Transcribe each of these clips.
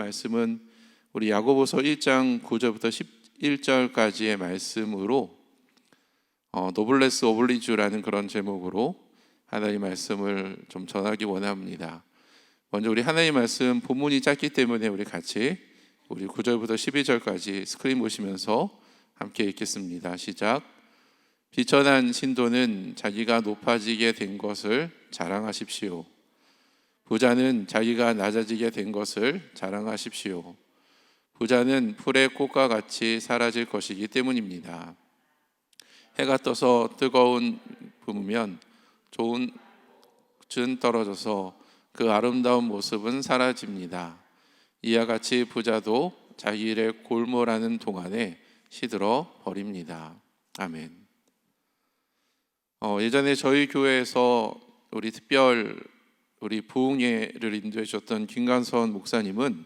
말씀은 우리 야고보서 1장 9절부터 11절까지의 말씀으로 노블레스 오블리주라는 그런 제목으로 하나님의 말씀을 좀 전하기 원합니다. 먼저 우리 하나님의 말씀 본문이 짧기 때문에 우리 같이 우리 9절부터 12절까지 스크린 보시면서 함께 읽겠습니다. 시작. 비천한 신도는 자기가 높아지게 된 것을 자랑하십시오. 부자는 자기가 낮아지게 된 것을 자랑하십시오. 부자는 풀의 꽃과 같이 사라질 것이기 때문입니다. 해가 떠서 뜨거운 붐이면 좋은 준 떨어져서 그 아름다운 모습은 사라집니다. 이와 같이 부자도 자기 일에 골몰하는 동안에 시들어 버립니다. 아멘. 예전에 저희 교회에서 우리 부흥회를 인도해 주셨던 김관선 목사님은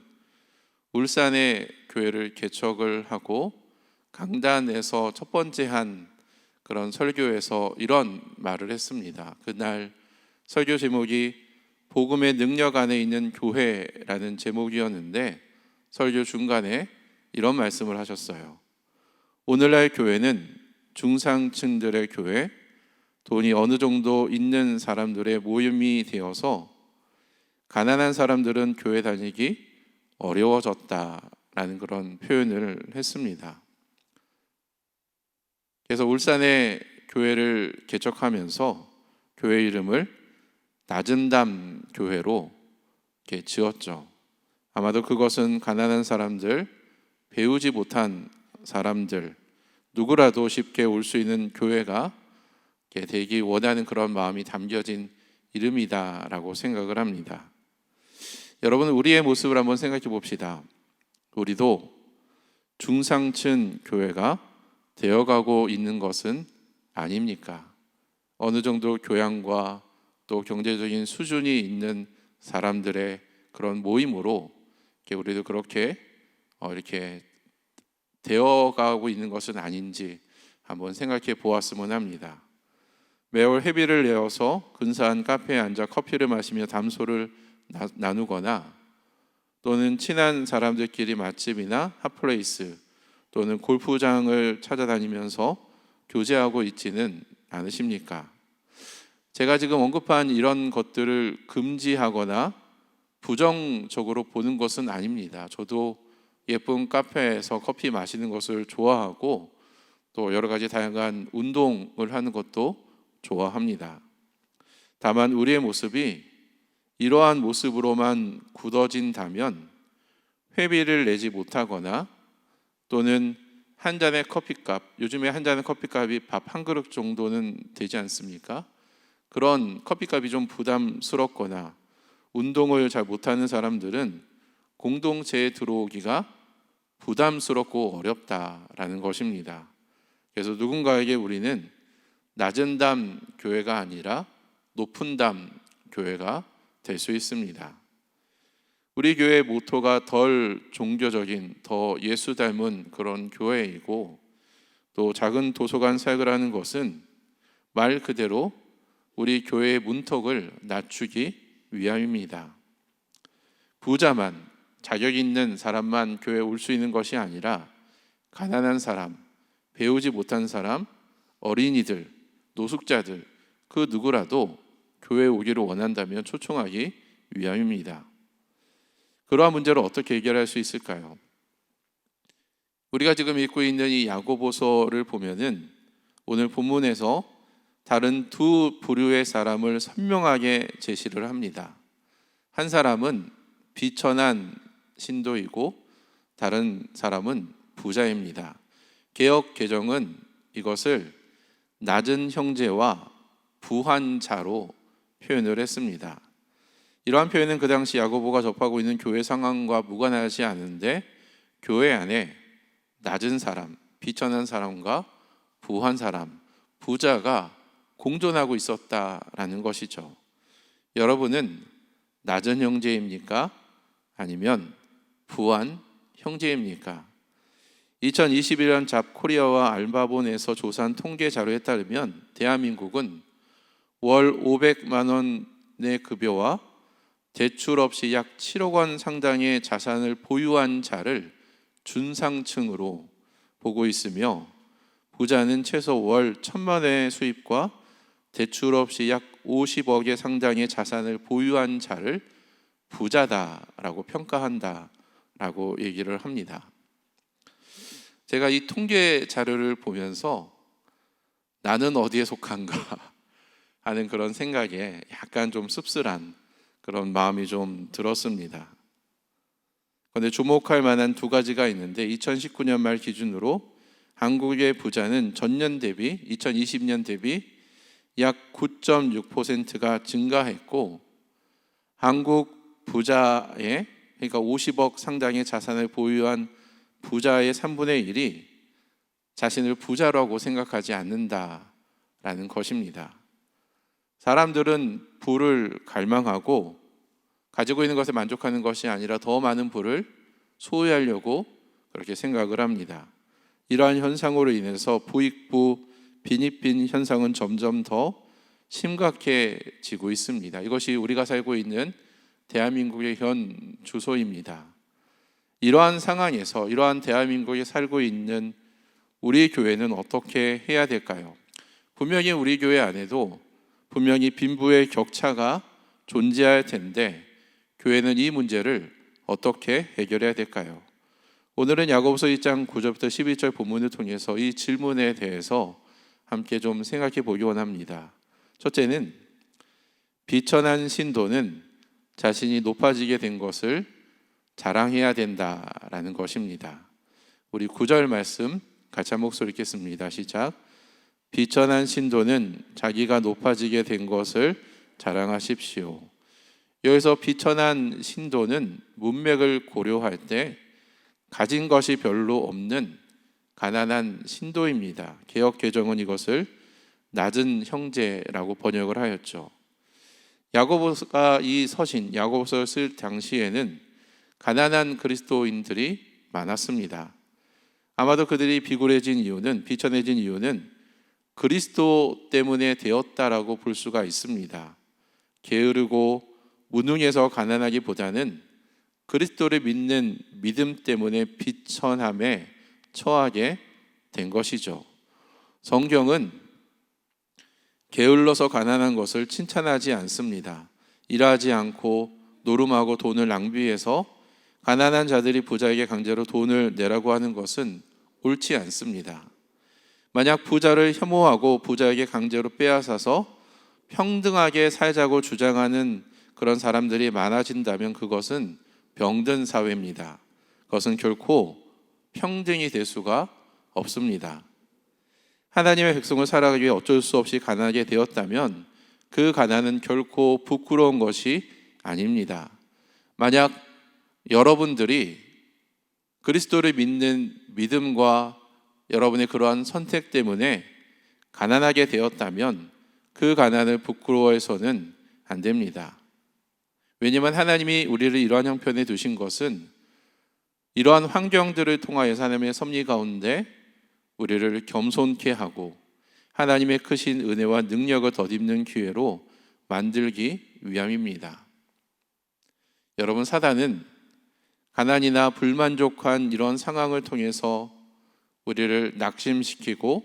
울산에 교회를 개척을 하고 강단에서 첫 번째 한 그런 설교에서 이런 말을 했습니다. 그날 설교 제목이 복음의 능력 안에 있는 교회라는 제목이었는데 설교 중간에 이런 말씀을 하셨어요. 오늘날 교회는 중상층들의 교회, 돈이 어느 정도 있는 사람들의 모임이 되어서 가난한 사람들은 교회 다니기 어려워졌다라는 그런 표현을 했습니다. 그래서 울산에 교회를 개척하면서 교회 이름을 낮은담 교회로 이렇게 지었죠. 아마도 그것은 가난한 사람들, 배우지 못한 사람들, 누구라도 쉽게 올 수 있는 교회가 되기 원하는 그런 마음이 담겨진 이름이다라고 생각을 합니다. 여러분, 우리의 모습을 한번 생각해 봅시다. 우리도 중상층 교회가 되어가고 있는 것은 아닙니까? 어느 정도 교양과 또 경제적인 수준이 있는 사람들의 그런 모임으로 우리도 그렇게 이렇게 되어가고 있는 것은 아닌지 한번 생각해 보았으면 합니다. 매월 회비를 내어서 근사한 카페에 앉아 커피를 마시며 담소를 나누거나 또는 친한 사람들끼리 맛집이나 핫플레이스 또는 골프장을 찾아다니면서 교제하고 있지는 않으십니까? 제가 지금 언급한 이런 것들을 금지하거나 부정적으로 보는 것은 아닙니다. 저도 예쁜 카페에서 커피 마시는 것을 좋아하고 또 여러 가지 다양한 운동을 하는 것도 좋아합니다. 다만 우리의 모습이 이러한 모습으로만 굳어진다면 회비를 내지 못하거나 또는 한 잔의 커피값, 요즘에 한 잔의 커피값이 밥 한 그릇 정도는 되지 않습니까? 그런 커피값이 좀 부담스럽거나 운동을 잘 못하는 사람들은 공동체에 들어오기가 부담스럽고 어렵다라는 것입니다. 그래서 누군가에게 우리는 낮은 담 교회가 아니라 높은 담 교회가 될 수 있습니다. 우리 교회의 모토가 덜 종교적인, 더 예수 닮은 그런 교회이고 또 작은 도서관 사역을 하는 것은 말 그대로 우리 교회의 문턱을 낮추기 위함입니다. 부자만, 자격 있는 사람만 교회에 올 수 있는 것이 아니라 가난한 사람, 배우지 못한 사람, 어린이들, 노숙자들 그 누구라도 교회에 오기를 원한다면 초청하기 위함입니다. 그러한 문제를 어떻게 해결할 수 있을까요? 우리가 지금 읽고 있는 이 야고보서를 보면은 오늘 본문에서 다른 두 부류의 사람을 선명하게 제시를 합니다. 한 사람은 비천한 신도이고 다른 사람은 부자입니다. 개역 개정은 이것을 낮은 형제와 부한 자로 표현을 했습니다. 이러한 표현은 그 당시 야고보가 접하고 있는 교회 상황과 무관하지 않은데 교회 안에 낮은 사람, 비천한 사람과 부한 사람, 부자가 공존하고 있었다라는 것이죠. 여러분은 낮은 형제입니까? 아니면 부한 형제입니까? 2021년 잡코리아와 알바본에서 조사한 통계 자료에 따르면 대한민국은 월 500만 원의 급여와 대출 없이 약 7억 원 상당의 자산을 보유한 자를 준상층으로 보고 있으며, 부자는 최소 월 1,000만 원의 수입과 대출 없이 약 50억의 상당의 자산을 보유한 자를 부자다라고 평가한다라고 얘기를 합니다. 제가 이 통계 자료를 보면서 나는 어디에 속한가 하는 그런 생각에 약간 좀 씁쓸한 그런 마음이 좀 들었습니다. 그런데 주목할 만한 두 가지가 있는데, 2019년 말 기준으로 한국의 부자는 전년 대비 2020년 대비 약 9.6%가 증가했고, 한국 부자의, 그러니까 50억 상당의 자산을 보유한 부자의 3분의 1이 자신을 부자라고 생각하지 않는다라는 것입니다. 사람들은 부를 갈망하고 가지고 있는 것에 만족하는 것이 아니라 더 많은 부를 소유하려고 그렇게 생각을 합니다. 이러한 현상으로 인해서 부익부 빈익빈 현상은 점점 더 심각해지고 있습니다. 이것이 우리가 살고 있는 대한민국의 현 주소입니다. 이러한 상황에서, 이러한 대한민국에 살고 있는 우리 교회는 어떻게 해야 될까요? 분명히 우리 교회 안에도 분명히 빈부의 격차가 존재할 텐데, 교회는 이 문제를 어떻게 해결해야 될까요? 오늘은 야고보서 1장 9절부터 11절 본문을 통해서 이 질문에 대해서 함께 좀 생각해 보기 원합니다. 첫째는, 비천한 신도는 자신이 높아지게 된 것을 자랑해야 된다라는 것입니다. 우리 9절 말씀 같이 한 목소리 읽겠습니다. 시작. 비천한 신도는 자기가 높아지게 된 것을 자랑하십시오. 여기서 비천한 신도는 문맥을 고려할 때 가진 것이 별로 없는 가난한 신도입니다. 개역 개정은 이것을 낮은 형제라고 번역을 하였죠. 야고보가 이 서신 야고보서를 쓸 당시에는 가난한 그리스도인들이 많았습니다. 아마도 그들이 비굴해진 이유는, 비천해진 이유는 그리스도 때문에 되었다라고 볼 수가 있습니다. 게으르고 무능해서 가난하기보다는 그리스도를 믿는 믿음 때문에 비천함에 처하게 된 것이죠. 성경은 게을러서 가난한 것을 칭찬하지 않습니다. 일하지 않고 노름하고 돈을 낭비해서 가난한 자들이 부자에게 강제로 돈을 내라고 하는 것은 옳지 않습니다. 만약 부자를 혐오하고 부자에게 강제로 빼앗아서 평등하게 살자고 주장하는 그런 사람들이 많아진다면 그것은 병든 사회입니다. 그것은 결코 평등이 될 수가 없습니다. 하나님의 백성을 살아가기 위해 어쩔 수 없이 가난하게 되었다면 그 가난은 결코 부끄러운 것이 아닙니다. 만약 여러분들이 그리스도를 믿는 믿음과 여러분의 그러한 선택 때문에 가난하게 되었다면 그 가난을 부끄러워해서는 안 됩니다. 왜냐하면 하나님이 우리를 이러한 형편에 두신 것은 이러한 환경들을 통하여서 하나님의 섭리 가운데 우리를 겸손케 하고 하나님의 크신 은혜와 능력을 덧입는 기회로 만들기 위함입니다. 여러분, 사단은 가난이나 불만족한 이런 상황을 통해서 우리를 낙심시키고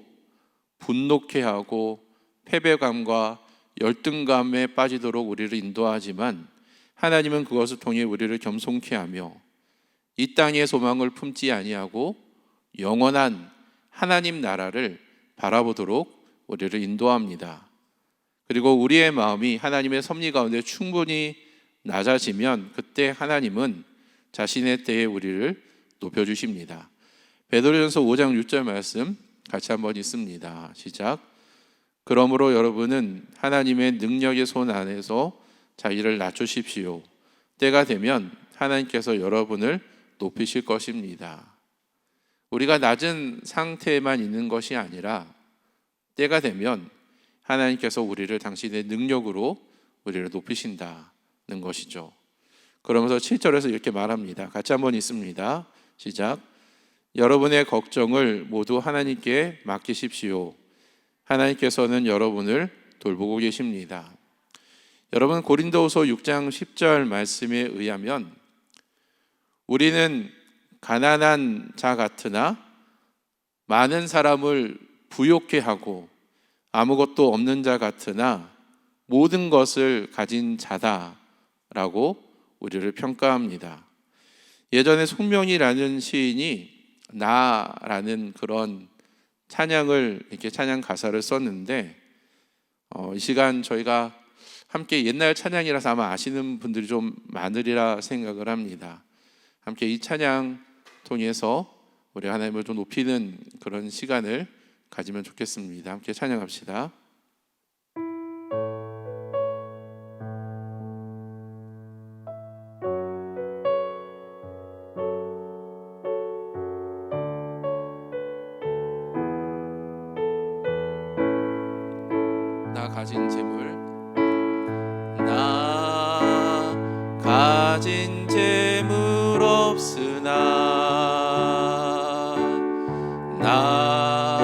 분노케 하고 패배감과 열등감에 빠지도록 우리를 인도하지만, 하나님은 그것을 통해 우리를 겸손케 하며 이 땅의 소망을 품지 아니하고 영원한 하나님 나라를 바라보도록 우리를 인도합니다. 그리고 우리의 마음이 하나님의 섭리 가운데 충분히 낮아지면 그때 하나님은 자신의 때에 우리를 높여주십니다. 베드로전서 5장 6절 말씀 같이 한번 읽습니다. 시작. 그러므로 여러분은 하나님의 능력의 손 안에서 자기를 낮추십시오. 때가 되면 하나님께서 여러분을 높이실 것입니다. 우리가 낮은 상태에만 있는 것이 아니라 때가 되면 하나님께서 우리를 당신의 능력으로 우리를 높이신다는 것이죠. 그러면서 7절에서 이렇게 말합니다. 같이 한번 읽습니다. 시작. 여러분의 걱정을 모두 하나님께 맡기십시오. 하나님께서는 여러분을 돌보고 계십니다. 여러분, 고린도후서 6장 10절 말씀에 의하면 우리는 가난한 자 같으나 많은 사람을 부욕해 하고 아무것도 없는 자 같으나 모든 것을 가진 자다라고 우리를 평가합니다. 예전에 송명이라는 시인이 나라는 그런 찬양을 이렇게 찬양 가사를 썼는데 이 시간 저희가 함께 옛날 찬양이라서 아마 아시는 분들이 좀 많으리라 생각을 합니다. 함께 이 찬양 통해서 우리 하나님을 좀 높이는 그런 시간을 가지면 좋겠습니다. 함께 찬양합시다. 나 가진 재물, 나 가진 재물 없으나 나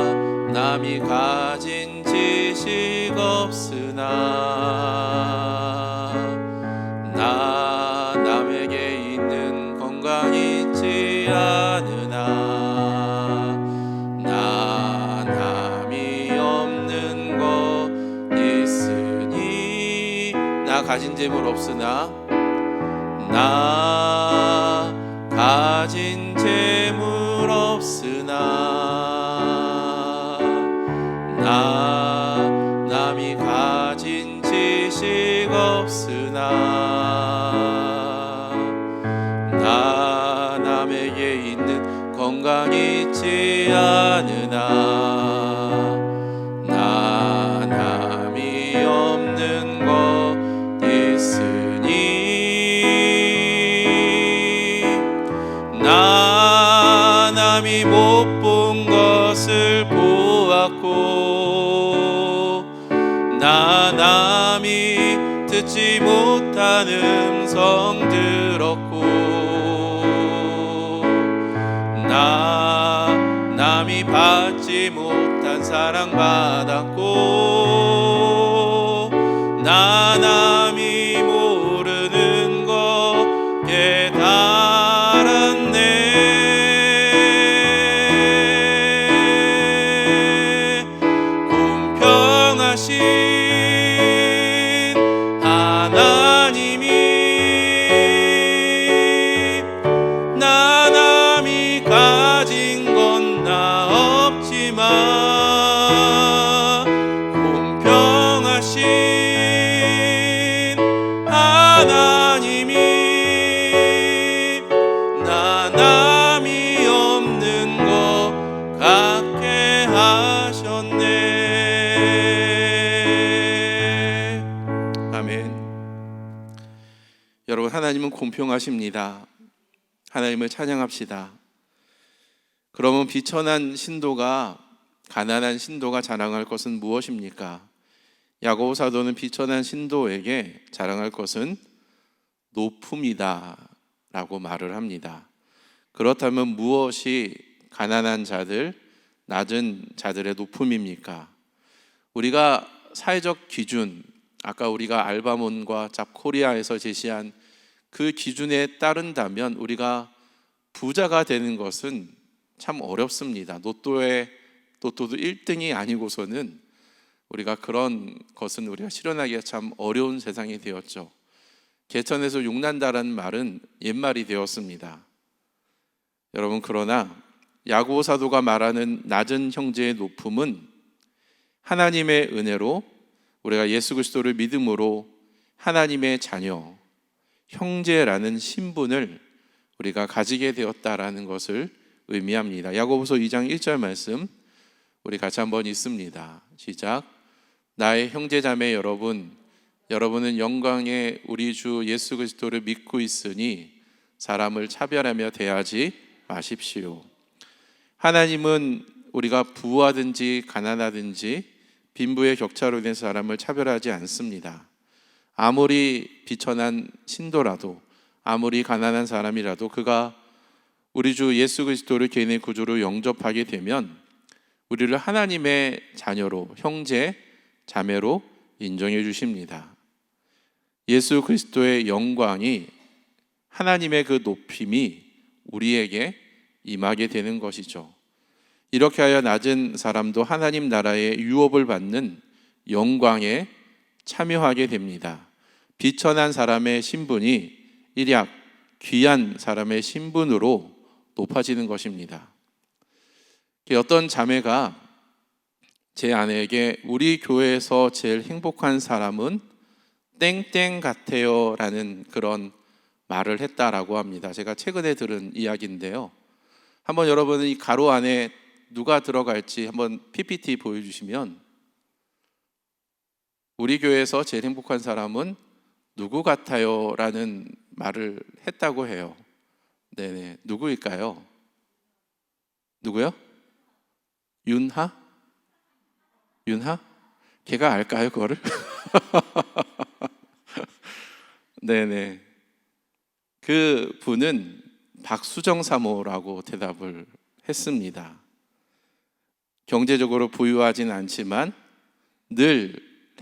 남이 가진 지식 없으나 나 남에게 있는 건강 있지 않으나 나 남이 없는 것 있으니 나 가진 재물 없으나 나 가진 재물 없으나 나 남이 가진 지식 없으나 나 남에게 있는 건강 있지 않으나 나 남이 없는 것 있으니 나 남이 못 본 것을 보았고 나 남이 듣지 못한 음성 들었고 나 남이 받지 못한 사랑 받았고 나 남이 모르는 것 깨달았네. 공평하신 하나님이 나 남이 가진 건 나 없지만 공평하신 하나님이 나 남이 없는 것 같게 하셨네. 아멘. 여러분, 하나님은 공평하십니다. 하나님을 찬양합시다. 그러면 비천한 신도가, 가난한 신도가 자랑할 것은 무엇입니까? 야고보 사도는 비천한 신도에게 자랑할 것은 높음이다 라고 말을 합니다. 그렇다면 무엇이 가난한 자들, 낮은 자들의 높음입니까? 우리가 사회적 기준, 아까 우리가 알바몬과 잡코리아에서 제시한 그 기준에 따른다면 우리가 부자가 되는 것은 참 어렵습니다. 로또도 1등이 아니고서는 우리가 그런 것은 우리가 실현하기가 참 어려운 세상이 되었죠. 개천에서 용난다라는 말은 옛말이 되었습니다. 여러분, 그러나 야고보 사도가 말하는 낮은 형제의 높음은 하나님의 은혜로 우리가 예수 그리스도를 믿음으로 하나님의 자녀, 형제라는 신분을 우리가 가지게 되었다라는 것을 의미합니다. 야고보서 2장 1절 말씀 우리 같이 한번 읽습니다. 시작. 나의 형제자매 여러분, 여러분은 영광의 우리 주 예수 그리스도를 믿고 있으니 사람을 차별하며 대하지 마십시오. 하나님은 우리가 부하든지 가난하든지 빈부의 격차로 인해서 사람을 차별하지 않습니다. 아무리 비천한 신도라도, 아무리 가난한 사람이라도 그가 우리 주 예수 그리스도를 개인의 구주로 영접하게 되면 우리를 하나님의 자녀로, 형제, 자매로 인정해 주십니다. 예수 그리스도의 영광이, 하나님의 그 높임이 우리에게 임하게 되는 것이죠. 이렇게 하여 낮은 사람도 하나님 나라의 유업을 받는 영광에 참여하게 됩니다. 비천한 사람의 신분이 일약 귀한 사람의 신분으로 높아지는 것입니다. 어떤 자매가 제 아내에게 우리 교회에서 제일 행복한 사람은 땡땡 같아요 라는 그런 말을 했다라고 합니다. 제가 최근에 들은 이야기인데요. 한번 여러분은 이 가로 안에 누가 들어갈지 한번 PPT 보여주시면, 우리 교회에서 제일 행복한 사람은 누구 같아요 라는 말을 했다고 해요. 네네, 누구일까요? 누구요? 윤하? 윤하? 걔가 알까요 그거를? 네네, 그 분은 박수정 사모라고 대답을 했습니다. 경제적으로 부유하진 않지만 늘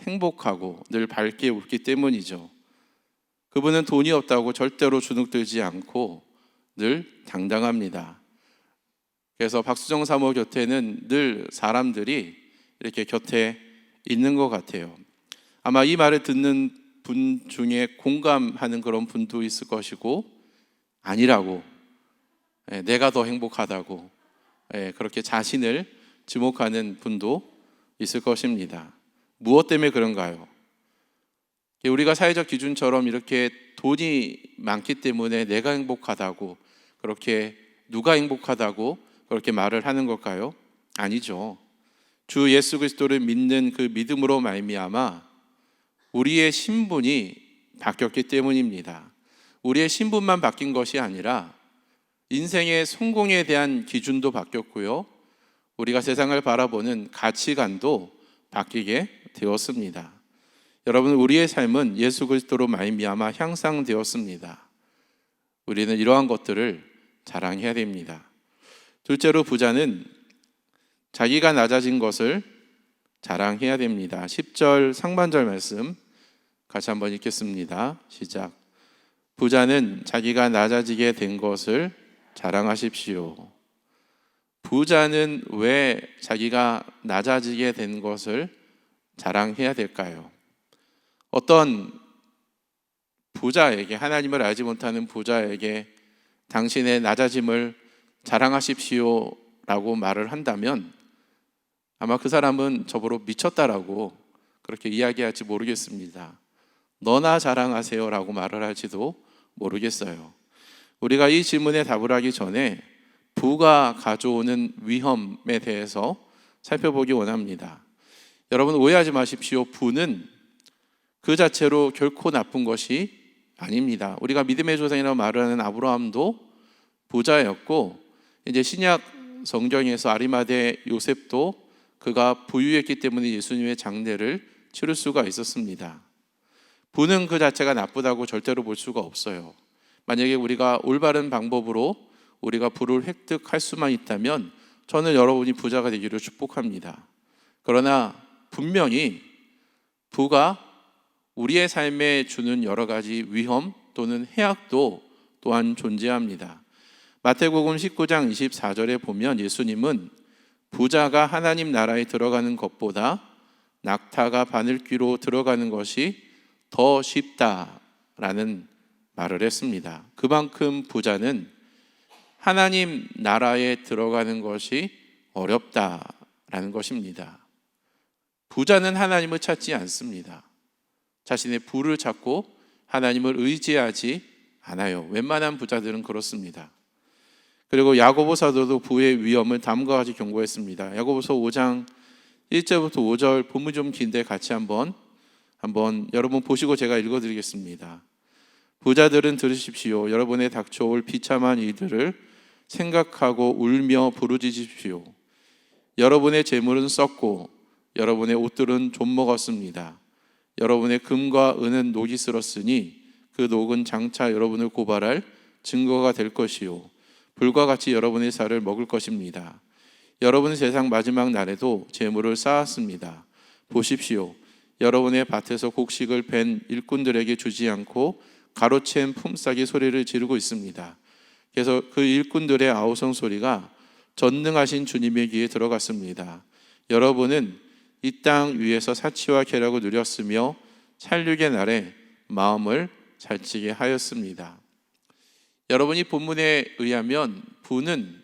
행복하고 늘 밝게 웃기 때문이죠. 그분은 돈이 없다고 절대로 주눅들지 않고 늘 당당합니다. 그래서 박수정 사모 곁에는 늘 사람들이 이렇게 곁에 있는 것 같아요. 아마 이 말을 듣는 분 중에 공감하는 그런 분도 있을 것이고, 아니라고, 내가 더 행복하다고 그렇게 자신을 지목하는 분도 있을 것입니다. 무엇 때문에 그런가요? 우리가 사회적 기준처럼 이렇게 돈이 많기 때문에 내가 행복하다고, 그렇게 누가 행복하다고 그렇게 말을 하는 걸까요? 아니죠. 주 예수 그리스도를 믿는 그 믿음으로 말미암아 우리의 신분이 바뀌었기 때문입니다. 우리의 신분만 바뀐 것이 아니라 인생의 성공에 대한 기준도 바뀌었고요, 우리가 세상을 바라보는 가치관도 바뀌게 되었습니다. 여러분, 우리의 삶은 예수 그리스도로 말미암아 향상되었습니다. 우리는 이러한 것들을 자랑해야 됩니다. 둘째로, 부자는 자기가 낮아진 것을 자랑해야 됩니다. 10절 상반절 말씀 같이 한번 읽겠습니다. 시작. 부자는 자기가 낮아지게 된 것을 자랑하십시오. 부자는 왜 자기가 낮아지게 된 것을 자랑해야 될까요? 어떤 부자에게, 하나님을 알지 못하는 부자에게 당신의 낮아짐을 자랑하십시오 라고 말을 한다면 아마 그 사람은 저보고 미쳤다라고 그렇게 이야기할지 모르겠습니다. 너나 자랑하세요 라고 말을 할지도 모르겠어요. 우리가 이 질문에 답을 하기 전에 부가 가져오는 위험에 대해서 살펴보기 원합니다. 여러분, 오해하지 마십시오. 부는 그 자체로 결코 나쁜 것이 아닙니다. 우리가 믿음의 조상이라고 말을 하는 아브라함도 부자였고, 이제 신약 성경에서 아리마대 요셉도 그가 부유했기 때문에 예수님의 장례를 치를 수가 있었습니다. 부는 그 자체가 나쁘다고 절대로 볼 수가 없어요. 만약에 우리가 올바른 방법으로 우리가 부를 획득할 수만 있다면 저는 여러분이 부자가 되기를 축복합니다. 그러나 분명히 부가 우리의 삶에 주는 여러 가지 위험 또는 해악도 또한 존재합니다. 마태복음 19장 24절에 보면 예수님은 부자가 하나님 나라에 들어가는 것보다 낙타가 바늘귀로 들어가는 것이 더 쉽다라는 말을 했습니다. 그만큼 부자는 하나님 나라에 들어가는 것이 어렵다라는 것입니다. 부자는 하나님을 찾지 않습니다. 자신의 부를 찾고 하나님을 의지하지 않아요. 웬만한 부자들은 그렇습니다. 그리고 야고보 사도도 부의 위험을 다음과 같이 경고했습니다. 야고보서 5장 1절부터 5절, 본문 좀 긴데 같이 한번 여러분 보시고 제가 읽어드리겠습니다. 부자들은 들으십시오. 여러분의 닥쳐올 비참한 일들을 생각하고 울며 부르짖으십시오. 여러분의 재물은 썩고 여러분의 옷들은 좀 먹었습니다. 여러분의 금과 은은 녹이 슬었으니 그 녹은 장차 여러분을 고발할 증거가 될 것이요 불과 같이 여러분의 살을 먹을 것입니다. 여러분은 세상 마지막 날에도 재물을 쌓았습니다. 보십시오. 여러분의 밭에서 곡식을 벤 일꾼들에게 주지 않고 가로챈 품삯이 소리를 지르고 있습니다. 그래서 그 일꾼들의 아우성 소리가 전능하신 주님의 귀에 들어갔습니다. 여러분은 이 땅 위에서 사치와 쾌락을 누렸으며 살육의 날에 마음을 살찌게 하였습니다. 여러분이 본문에 의하면 부는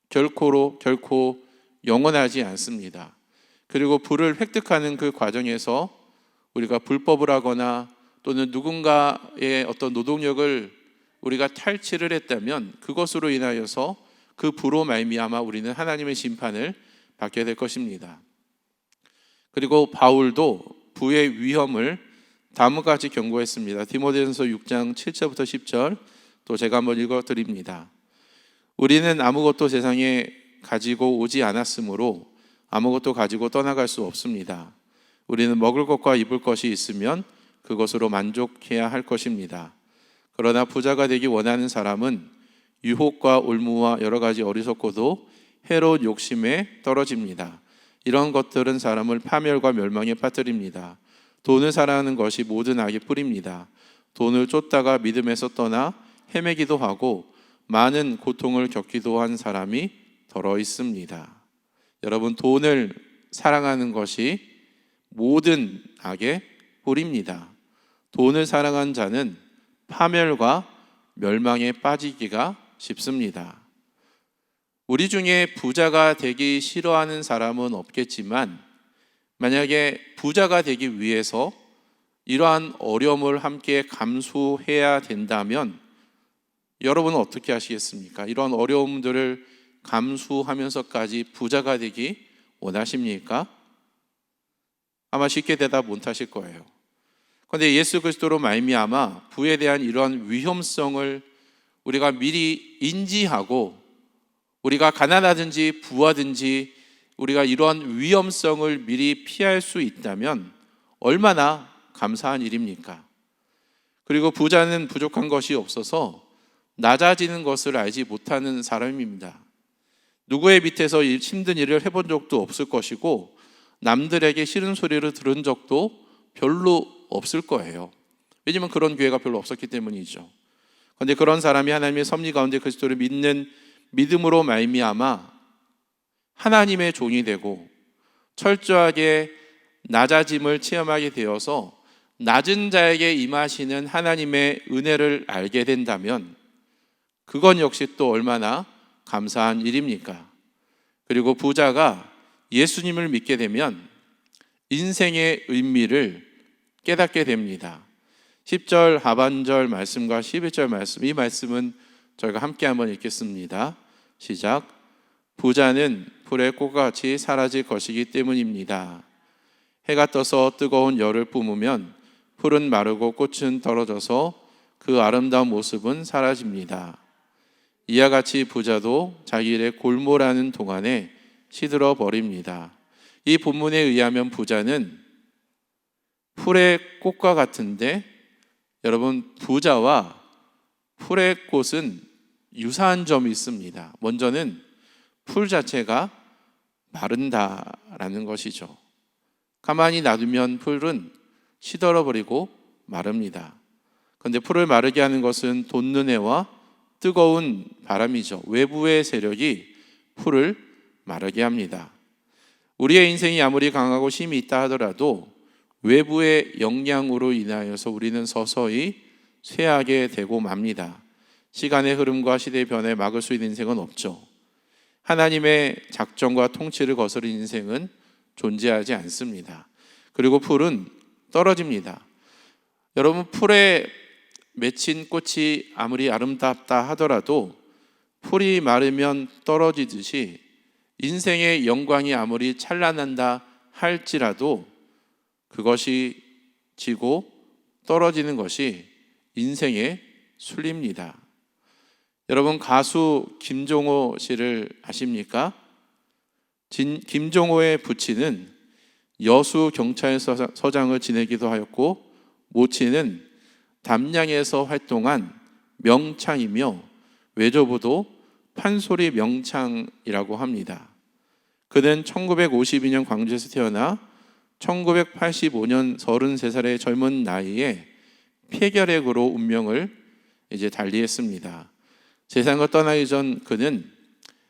결코 영원하지 않습니다. 그리고 부를 획득하는 그 과정에서 우리가 불법을 하거나 또는 누군가의 어떤 노동력을 우리가 탈취를 했다면 그것으로 인하여서 그 부로 말미암아 우리는 하나님의 심판을 받게 될 것입니다. 그리고 바울도 부의 위험을 다음과 같이 경고했습니다. 디모데전서 6장 7절부터 10절 또 제가 한번 읽어드립니다. 우리는 아무것도 세상에 가지고 오지 않았으므로 아무것도 가지고 떠나갈 수 없습니다. 우리는 먹을 것과 입을 것이 있으면 그것으로 만족해야 할 것입니다. 그러나 부자가 되기 원하는 사람은 유혹과 올무와 여러 가지 어리석고도 해로운 욕심에 떨어집니다. 이런 것들은 사람을 파멸과 멸망에 빠뜨립니다. 돈을 사랑하는 것이 모든 악의 뿌리입니다. 돈을 쫓다가 믿음에서 떠나 헤매기도 하고 많은 고통을 겪기도 한 사람이 더러 있습니다. 여러분, 돈을 사랑하는 것이 모든 악의 뿌리입니다. 돈을 사랑한 자는 파멸과 멸망에 빠지기가 쉽습니다. 우리 중에 부자가 되기 싫어하는 사람은 없겠지만 만약에 부자가 되기 위해서 이러한 어려움을 함께 감수해야 된다면 여러분은 어떻게 하시겠습니까? 이러한 어려움들을 감수하면서까지 부자가 되기 원하십니까? 아마 쉽게 대답 못하실 거예요. 그런데 예수 그리스도로 말미암아 부에 대한 이러한 위험성을 우리가 미리 인지하고 우리가 가난하든지 부하든지 우리가 이러한 위험성을 미리 피할 수 있다면 얼마나 감사한 일입니까? 그리고 부자는 부족한 것이 없어서 낮아지는 것을 알지 못하는 사람입니다. 누구의 밑에서 힘든 일을 해본 적도 없을 것이고 남들에게 싫은 소리를 들은 적도 별로 없을 거예요. 왜냐하면 그런 기회가 별로 없었기 때문이죠. 그런데 그런 사람이 하나님의 섭리 가운데 그리스도를 믿는 믿음으로 말미암아 하나님의 종이 되고 철저하게 낮아짐을 체험하게 되어서 낮은 자에게 임하시는 하나님의 은혜를 알게 된다면 그건 역시 또 얼마나 감사한 일입니까? 그리고 부자가 예수님을 믿게 되면 인생의 의미를 깨닫게 됩니다. 10절 하반절 말씀과 11절 말씀, 이 말씀은 저희가 함께 한번 읽겠습니다. 시작. 부자는 풀의 꽃과 같이 사라질 것이기 때문입니다. 해가 떠서 뜨거운 열을 뿜으면 풀은 마르고 꽃은 떨어져서 그 아름다운 모습은 사라집니다. 이와 같이 부자도 자기 일에 골몰하는 동안에 시들어 버립니다. 이 본문에 의하면 부자는 풀의 꽃과 같은데 여러분, 부자와 풀의 꽃은 유사한 점이 있습니다. 먼저는 풀 자체가 마른다라는 것이죠. 가만히 놔두면 풀은 시들어버리고 마릅니다. 그런데 풀을 마르게 하는 것은 돋는 해와 뜨거운 바람이죠. 외부의 세력이 풀을 마르게 합니다. 우리의 인생이 아무리 강하고 힘이 있다 하더라도 외부의 영향으로 인하여서 우리는 서서히 쇠하게 되고 맙니다. 시간의 흐름과 시대의 변화에 막을 수 있는 인생은 없죠. 하나님의 작정과 통치를 거스른 인생은 존재하지 않습니다. 그리고 풀은 떨어집니다. 여러분, 풀에 맺힌 꽃이 아무리 아름답다 하더라도 풀이 마르면 떨어지듯이 인생의 영광이 아무리 찬란한다 할지라도 그것이 지고 떨어지는 것이 인생의 순리입니다. 여러분, 가수 김종호 씨를 아십니까? 김종호의 부친은 여수 경찰서장을 지내기도 하였고 모친은 담양에서 활동한 명창이며 외조부도 판소리 명창이라고 합니다. 그는 1952년 광주에서 태어나 1985년 33살의 젊은 나이에 폐결핵으로 운명을 이제 달리했습니다. 세상을 떠나기 전 그는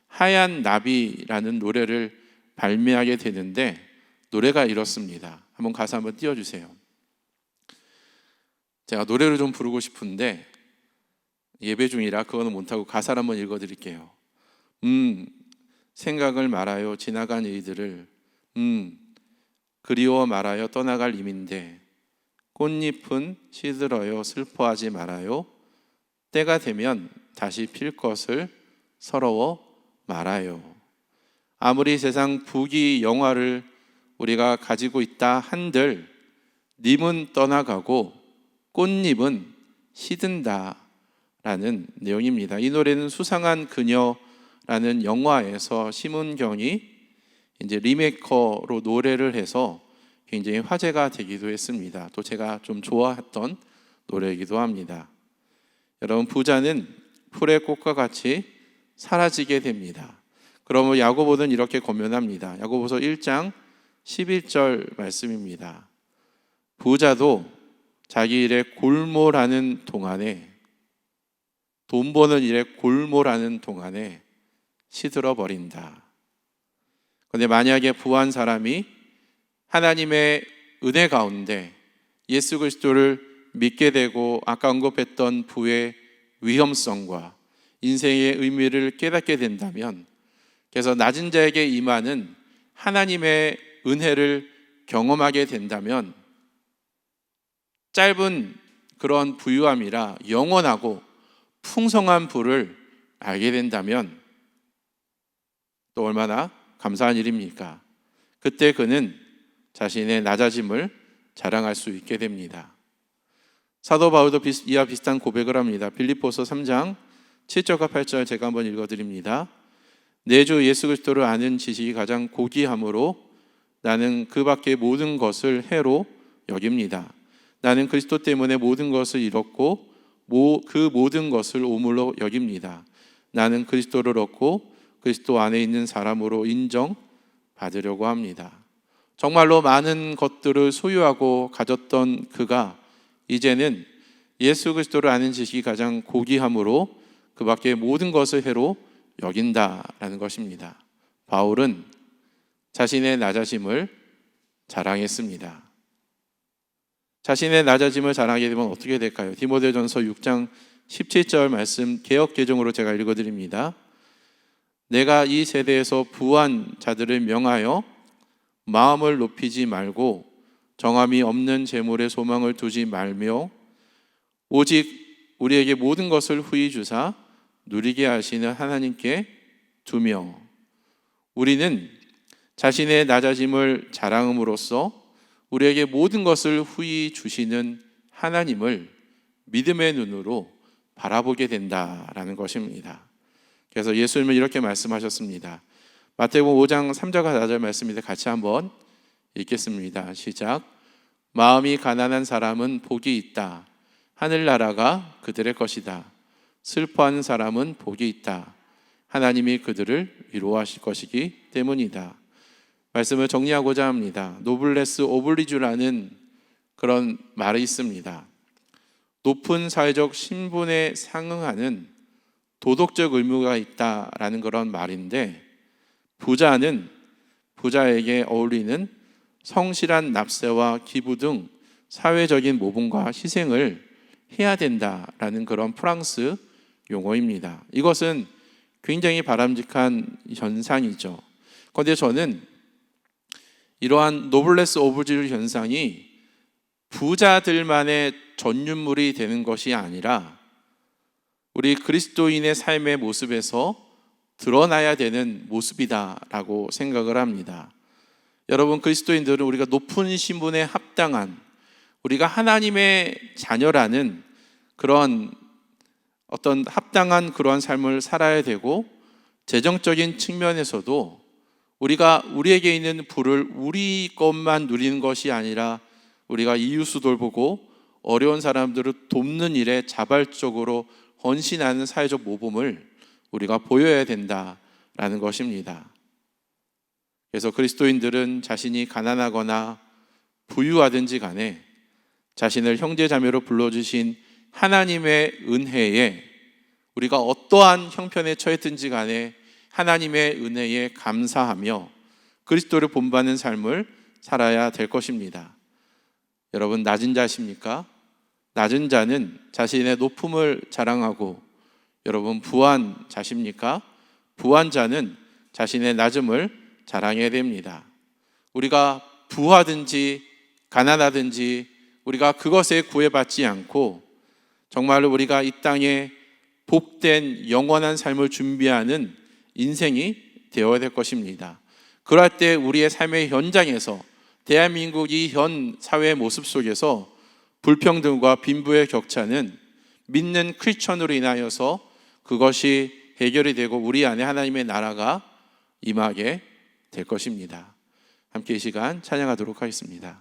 하얀 나비라는 노래를 발매하게 되는데 노래가 이렇습니다. 한번 가사 한번 띄워주세요. 제가 노래를 좀 부르고 싶은데 예배 중이라 그거는 못하고 가사를 한번 읽어드릴게요. 생각을 말아요 지나간 이들을 그리워 말아요 떠나갈 임인데 꽃잎은 시들어요 슬퍼하지 말아요 때가 되면 다시 필 것을 서러워 말아요. 아무리 세상 부귀영화를 우리가 가지고 있다 한들 님은 떠나가고 꽃잎은 시든다 라는 내용입니다. 이 노래는 수상한 그녀라는 영화에서 심은경이 이제 리메이커로 노래를 해서 굉장히 화제가 되기도 했습니다. 또 제가 좀 좋아했던 노래이기도 합니다. 여러분, 부자는 풀의 꽃과 같이 사라지게 됩니다. 그러면 야고보는 이렇게 권면합니다. 야고보서 1장 11절 말씀입니다. 부자도 자기 일에 골몰하는 동안에, 돈 버는 일에 골몰하는 동안에 시들어 버린다. 그런데 만약에 부한 사람이 하나님의 은혜 가운데 예수 그리스도를 믿게 되고 아까 언급했던 부의 위험성과 인생의 의미를 깨닫게 된다면, 그래서 낮은 자에게 임하는 하나님의 은혜를 경험하게 된다면 짧은 그런 부유함이라 영원하고 풍성한 부를 알게 된다면 또 얼마나 감사한 일입니까? 그때 그는 자신의 낮아짐을 자랑할 수 있게 됩니다. 사도 바울도 이와 비슷한 고백을 합니다. 빌립보서 3장 7절과 8절 제가 한번 읽어드립니다. 내 주 예수 그리스도를 아는 지식이 가장 고귀함으로 나는 그 밖의 모든 것을 해로 여깁니다. 나는 그리스도 때문에 모든 것을 잃었고 그 모든 것을 오물로 여깁니다. 나는 그리스도를 얻고 그리스도 안에 있는 사람으로 인정받으려고 합니다. 정말로 많은 것들을 소유하고 가졌던 그가 이제는 예수 그리스도를 아는 지식이 가장 고귀함으로 그 밖의 모든 것을 해로 여긴다라는 것입니다. 바울은 자신의 낮아짐을 자랑했습니다. 자신의 낮아짐을 자랑하게 되면 어떻게 될까요? 디모데전서 6장 17절 말씀 개역 개정으로 제가 읽어드립니다. 내가 이 세대에서 부한 자들을 명하여 마음을 높이지 말고 정함이 없는 재물에 소망을 두지 말며 오직 우리에게 모든 것을 후히 주사 누리게 하시는 하나님께 두며, 우리는 자신의 낮아짐을 자랑함으로써 우리에게 모든 것을 후히 주시는 하나님을 믿음의 눈으로 바라보게 된다라는 것입니다. 그래서 예수님은 이렇게 말씀하셨습니다. 마태복음 5장 3절과 4절 말씀인데 같이 한번 읽겠습니다. 시작. 마음이 가난한 사람은 복이 있다. 하늘나라가 그들의 것이다. 슬퍼하는 사람은 복이 있다. 하나님이 그들을 위로하실 것이기 때문이다. 말씀을 정리하고자 합니다. 노블레스 오블리주라는 그런 말이 있습니다. 높은 사회적 신분에 상응하는 도덕적 의무가 있다라는 그런 말인데, 부자는 부자에게 어울리는 성실한 납세와 기부 등 사회적인 모범과 희생을 해야 된다라는 그런 프랑스 용어입니다. 이것은 굉장히 바람직한 현상이죠. 그런데 저는 이러한 노블레스 오브주 현상이 부자들만의 전유물이 되는 것이 아니라 우리 그리스도인의 삶의 모습에서 드러나야 되는 모습이다라고 생각을 합니다. 여러분, 그리스도인들은 우리가 높은 신분에 합당한, 우리가 하나님의 자녀라는 그런 어떤 합당한 그러한 삶을 살아야 되고, 재정적인 측면에서도 우리가 우리에게 있는 부를 우리 것만 누리는 것이 아니라 우리가 이웃을 돌보고 어려운 사람들을 돕는 일에 자발적으로 헌신하는 사회적 모범을 우리가 보여야 된다라는 것입니다. 그래서 그리스도인들은 자신이 가난하거나 부유하든지 간에 자신을 형제자매로 불러주신 하나님의 은혜에 우리가 어떠한 형편에 처했든지 간에 하나님의 은혜에 감사하며 그리스도를 본받는 삶을 살아야 될 것입니다. 여러분, 낮은 자십니까? 낮은 자는 자신의 높음을 자랑하고, 여러분 부한 자십니까? 부한 자는 자신의 낮음을 자랑해야 됩니다. 우리가 부하든지 가난하든지 우리가 그것에 구애받지 않고 정말로 우리가 이 땅에 복된 영원한 삶을 준비하는 인생이 되어야 될 것입니다. 그럴 때 우리의 삶의 현장에서 대한민국 이 현 사회의 모습 속에서 불평등과 빈부의 격차는 믿는 크리스천으로 인하여서 그것이 해결이 되고 우리 안에 하나님의 나라가 임하게 될 것입니다. 함께 이 시간 찬양하도록 하겠습니다.